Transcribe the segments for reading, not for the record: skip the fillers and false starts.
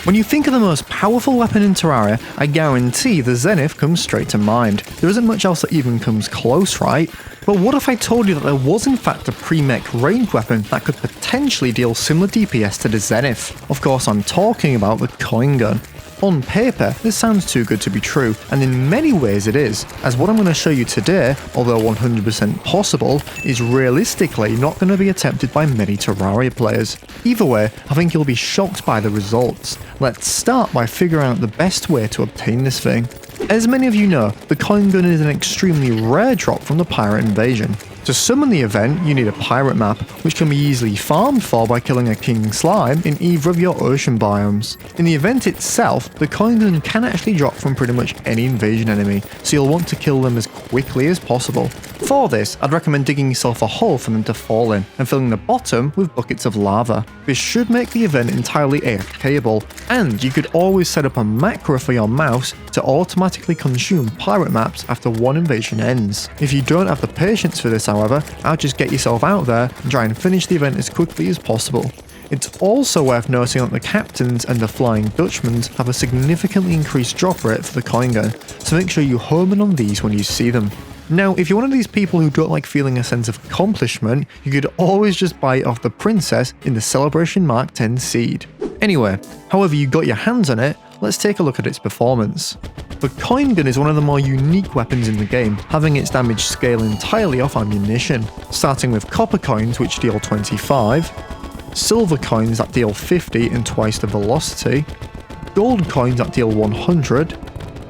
When you think of the most powerful weapon in Terraria, I guarantee the Zenith comes straight to mind. There isn't much else that even comes close, right? But what if I told you that there was in fact a pre-mech ranged weapon that could potentially deal similar DPS to the Zenith? Of course, I'm talking about the coin gun. On paper, this sounds too good to be true, and in many ways it is, as what I'm going to show you today, although 100% possible, is realistically not going to be attempted by many Terraria players. Either way, I think you'll be shocked by the results. Let's start by figuring out the best way to obtain this thing. As many of you know, the coin gun is an extremely rare drop from the pirate invasion. To summon the event, you need a pirate map, which can be easily farmed for by killing a king slime in either of your ocean biomes. In the event itself, the coin gun can actually drop from pretty much any invasion enemy, so you'll want to kill them as quickly as possible. For this, I'd recommend digging yourself a hole for them to fall in, and filling the bottom with buckets of lava. This should make the event entirely AFKable, and you could always set up a macro for your mouse to automatically consume pirate maps after one invasion ends. If you don't have the patience for this, however, I'll just get yourself out there and try and finish the event as quickly as possible. It's also worth noting that the captains and the Flying Dutchmans have a significantly increased drop rate for the coin gun, so make sure you home in on these when you see them. Now, if you're one of these people who don't like feeling a sense of accomplishment, you could always just buy it off the princess in the Celebration Mark 10 seed. Anyway, however you got your hands on it, let's take a look at its performance. The coin gun is one of the more unique weapons in the game, having its damage scale entirely off ammunition, starting with copper coins which deal 25, silver coins that deal 50 and twice the velocity, gold coins that deal 100,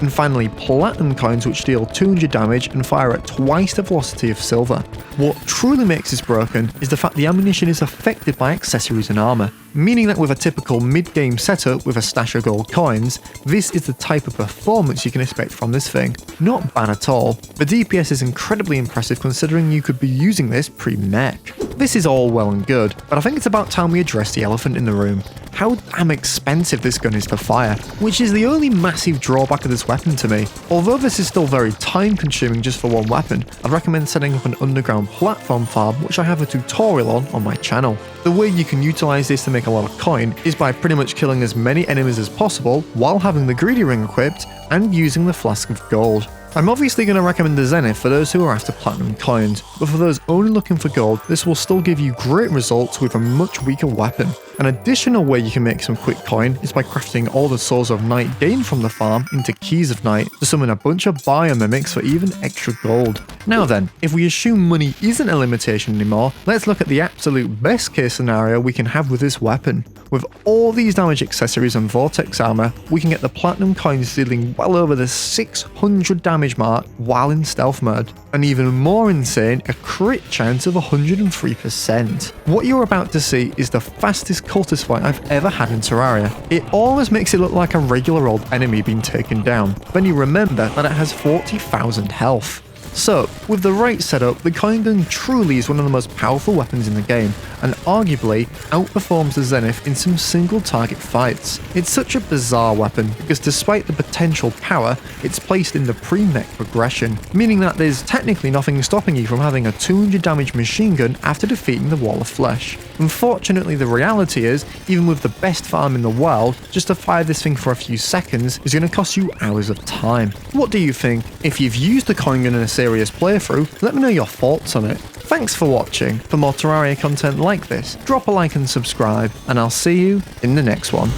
and finally platinum coins which deal 200 damage and fire at twice the velocity of silver. What truly makes this broken is the fact the ammunition is affected by accessories and armour, meaning that with a typical mid-game setup with a stash of gold coins, this is the type of performance you can expect from this thing. Not bad at all. The DPS is incredibly impressive considering you could be using this pre-mech. This is all well and good, but I think it's about time we address the elephant in the room. How damn expensive this gun is to fire, which is the only massive drawback of this weapon to me. Although this is still very time consuming just for one weapon, I'd recommend setting up an underground platform farm which I have a tutorial on my channel. The way you can utilise this to make a lot of coin is by pretty much killing as many enemies as possible while having the greedy ring equipped and using the flask of gold. I'm obviously going to recommend the Zenith for those who are after platinum coins, but for those only looking for gold, this will still give you great results with a much weaker weapon. An additional way you can make some quick coin is by crafting all the souls of night gained from the farm into keys of night to summon a bunch of biomimics for even extra gold. Now then, if we assume money isn't a limitation anymore, let's look at the absolute best case scenario we can have with this weapon. With all these damage accessories and vortex armor, we can get the platinum coins dealing well over the 600 damage mark while in stealth mode. And even more insane, a crit chance of 103%. What you're about to see is the fastest cultist fight I've ever had in Terraria. It almost makes it look like a regular old enemy being taken down, when you remember that it has 40,000 health. So, with the right setup, the coin gun truly is one of the most powerful weapons in the game, and arguably outperforms the Zenith in some single target fights. It's such a bizarre weapon, because despite the potential power, it's placed in the pre-mech progression, meaning that there's technically nothing stopping you from having a 200 damage machine gun after defeating the Wall of Flesh. Unfortunately, the reality is, even with the best farm in the world, just to fire this thing for a few seconds is going to cost you hours of time. What do you think? If you've used the coin gun in a serious playthrough, let me know your thoughts on it. Thanks for watching. For more Terraria content like this, drop a like and subscribe, and I'll see you in the next one.